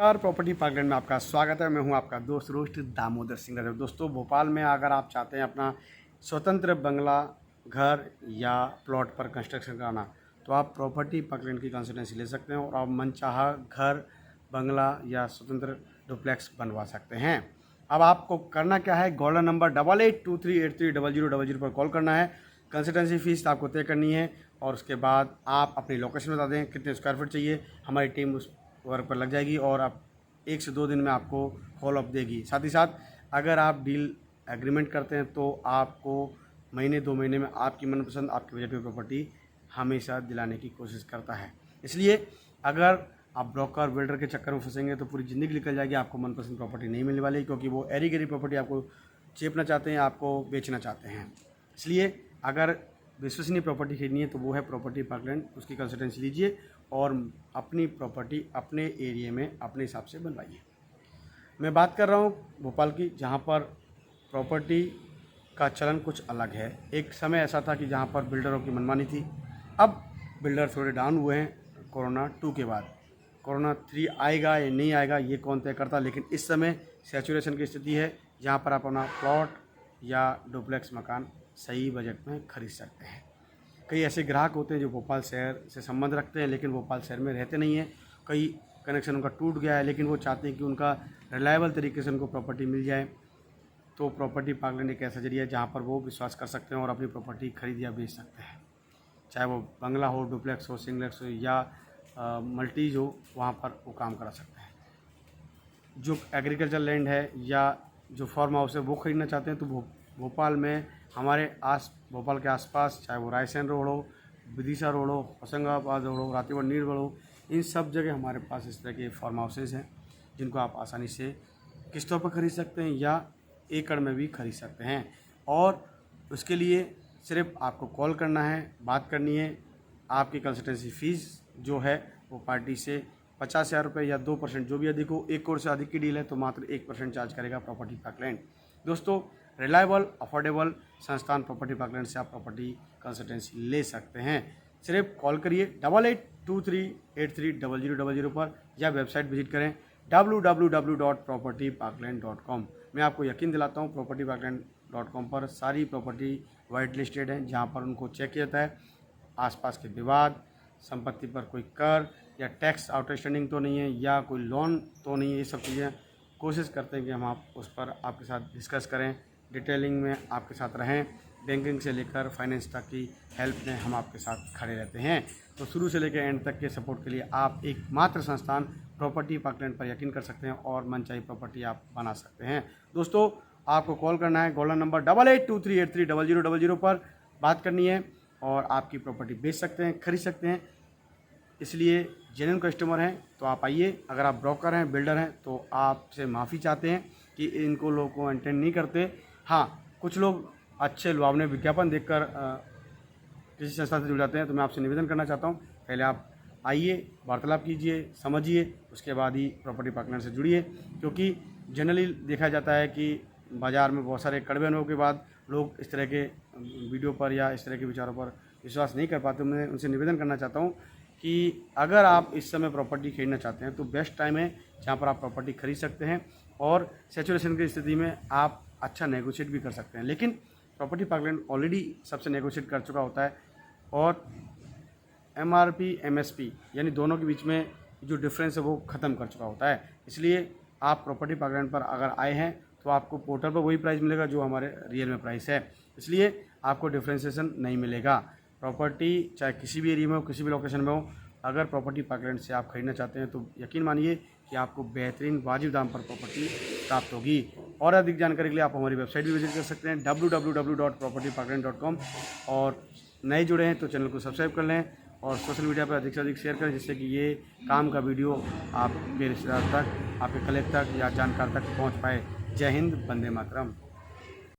और property parkland में आपका स्वागत है। मैं हूं आपका दोस्त रोस्ट दामोदर सिंह राठौर। दोस्तों, भोपाल में अगर आप चाहते हैं अपना स्वतंत्र बंगला, घर या प्लॉट पर कंस्ट्रक्शन कराना, तो आप प्रॉपर्टी पार्कलैंड की कंसल्टेंसी ले सकते हैं और आप मनचाहा घर, बंगला या स्वतंत्र डुप्लेक्स बनवा सकते हैं। अब आपको करना क्या है, गोल्डन नंबर 8823830000 पर कॉल करना है। कंसल्टेंसी फ़ीस आपको तय करनी है और उसके बाद आप अपनी लोकेशन बता दें, कितने स्क्वायर फीट चाहिए। हमारी टीम उस वर्क पर लग जाएगी और आप 1 से 2 दिन में आपको फॉलो अप देगी। साथ ही साथ अगर आप डील एग्रीमेंट करते हैं तो आपको महीने 2 महीने में आपकी मनपसंद, आपकी बजट की प्रॉपर्टी हमेशा दिलाने की कोशिश करता है। इसलिए अगर आप ब्रोकर बिल्डर के चक्कर में फंसेंगे तो पूरी ज़िंदगी निकल जाएगी, आपको मनपसंद प्रॉपर्टी नहीं मिलने वाली, क्योंकि वो एरी गरी प्रॉपर्टी आपको चेपना चाहते हैं, आपको बेचना चाहते हैं। इसलिए अगर विश्वसनीय प्रॉपर्टी खरीदनी है तो वो है प्रॉपर्टी पार्कलैंड। उसकी कंसल्टेंसी लीजिए और अपनी प्रॉपर्टी अपने एरिया में अपने हिसाब से बनवाइए। मैं बात कर रहा हूँ भोपाल की, जहाँ पर प्रॉपर्टी का चलन कुछ अलग है। एक समय ऐसा था कि जहाँ पर बिल्डरों की मनमानी थी। अब बिल्डर थोड़े डाउन हुए हैं कोरोना 2 के बाद। कोरोना 3 आएगा या नहीं आएगा ये कौन तय करता, लेकिन इस समय सैचुरेशन की स्थिति है जहाँ पर आप अपना प्लॉट या डुप्लेक्स मकान सही बजट में खरीद सकते हैं। कई ऐसे ग्राहक होते हैं जो भोपाल शहर से संबंध रखते हैं लेकिन भोपाल शहर में रहते नहीं हैं। कई कनेक्शन उनका टूट गया है, लेकिन वो चाहते हैं कि उनका रिलायबल तरीके से उनको प्रॉपर्टी मिल जाए। तो प्रॉपर्टी पार्कलैंड एक ऐसा जरिया है जहाँ पर वो विश्वास कर सकते हैं और अपनी प्रॉपर्टी खरीद या बेच सकते हैं। चाहे वो बंगला हो, डुप्लेक्स हो, सिंगलेक्स हो या मल्टीज हो, वहाँ पर वो काम करा सकते हैं। जो एग्रीकल्चर लैंड है या जो फार्म हाउस है वो ख़रीदना चाहते हैं तो भोपाल में भोपाल के आसपास, चाहे वो रायसेन रोड हो, विदिशा रोड हो, होशंगाबाद रोड हो, रातीपुर नीर रोड हो, इन सब जगह हमारे पास इस तरह के फार्म हाउसेज हैं जिनको आप आसानी से किस्तों पर खरीद सकते हैं या एकड़ में भी खरीद सकते हैं। और उसके लिए सिर्फ आपको कॉल करना है, बात करनी है। आपकी कंसल्टेंसी फ़ीस जो है वो पार्टी से 50,000 रुपये या 2% जो भी अधिक हो। 1 करोड़ से अधिक की डील है तो मात्र 1% चार्ज करेगा प्रॉपर्टी पार्कलैंड। दोस्तों, रिलायबल अफोर्डेबल संस्थान प्रॉपर्टी पार्कलैंड से आप प्रॉपर्टी कंसल्टेंसी ले सकते हैं। सिर्फ कॉल करिए 8823830000 पर या वेबसाइट विजिट करें www.propertyparkland.com। मैं आपको यकीन दिलाता हूँ propertyparkland.com पर सारी प्रॉपर्टी वाइट लिस्टेड है, जहाँ पर उनको चेक किया जाता है आसपास के विवाद, संपत्ति पर कोई कर या टैक्स आउटस्टैंडिंग तो नहीं है या कोई लोन तो नहीं है। ये सब चीज़ें कोशिश करते हैं कि हम आप उस पर आपके साथ डिस्कस करें, डिटेलिंग में आपके साथ रहें। बैंकिंग से लेकर फाइनेंस तक की हेल्प में हम आपके साथ खड़े रहते हैं। तो शुरू से लेकर एंड तक के सपोर्ट के लिए आप एकमात्र संस्थान प्रॉपर्टी पार्कलैंड पर यकीन कर सकते हैं और मनचाही प्रॉपर्टी आप बना सकते हैं। दोस्तों, आपको कॉल करना है गोल्डन नंबर 8823830000 पर बात करनी है और आपकी प्रॉपर्टी बेच सकते हैं, खरीद सकते हैं। इसलिए जेन्युइन कस्टमर हैं तो आप आइए। अगर आप ब्रोकर हैं, बिल्डर हैं, तो आपसे माफ़ी चाहते हैं कि इनको लोगों को एंटरटेन नहीं करते। हाँ, कुछ लोग अच्छे लुभावने विज्ञापन देखकर किसी संस्था से जुड़ जाते हैं, तो मैं आपसे निवेदन करना चाहता हूँ पहले आप आइए, वार्तालाप कीजिए, समझिए, उसके बाद ही प्रॉपर्टी पार्कलैंड से जुड़िए। क्योंकि जनरली देखा जाता है कि बाज़ार में बहुत सारे कड़वे अनुभव के बाद लोग इस तरह के वीडियो पर या इस तरह के विचारों पर विश्वास नहीं कर पाते। मैं उनसे निवेदन करना चाहता हूँ कि अगर आप इस समय प्रॉपर्टी खरीदना चाहते हैं तो बेस्ट टाइम है जहाँ पर आप प्रॉपर्टी खरीद सकते हैं और सैचुरेशन की स्थिति में आप अच्छा नेगोशिएट भी कर सकते हैं। लेकिन प्रॉपर्टी पार्कलैंड ऑलरेडी सबसे नेगोशिएट कर चुका होता है और MRP MSP यानी दोनों के बीच में जो डिफरेंस है वो ख़त्म कर चुका होता है। इसलिए आप प्रॉपर्टी पार्कलैंड पर अगर आए हैं तो आपको पोर्टल पर वही प्राइस मिलेगा जो हमारे रियल में प्राइस है। इसलिए आपको डिफ्रेंशिएशन नहीं मिलेगा। प्रॉपर्टी चाहे किसी भी एरिया में हो, किसी भी लोकेशन में हो, अगर प्रॉपर्टी पार्कलैंड से आप खरीदना चाहते हैं तो यकीन मानिए कि आपको बेहतरीन वाजिब दाम पर प्रॉपर्टी प्राप्त होगी। और अधिक जानकारी के लिए आप हमारी वेबसाइट भी विजिट कर सकते हैं www.propertyparkland.com। और नए जुड़े हैं तो चैनल को सब्सक्राइब कर लें और सोशल मीडिया पर अधिक से अधिक शेयर करें, जिससे कि ये काम का वीडियो आपके रिश्तेदार तक, आपके कलीग तक या जानकार तक पहुंच पाए। जय हिंद, वंदे मातरम।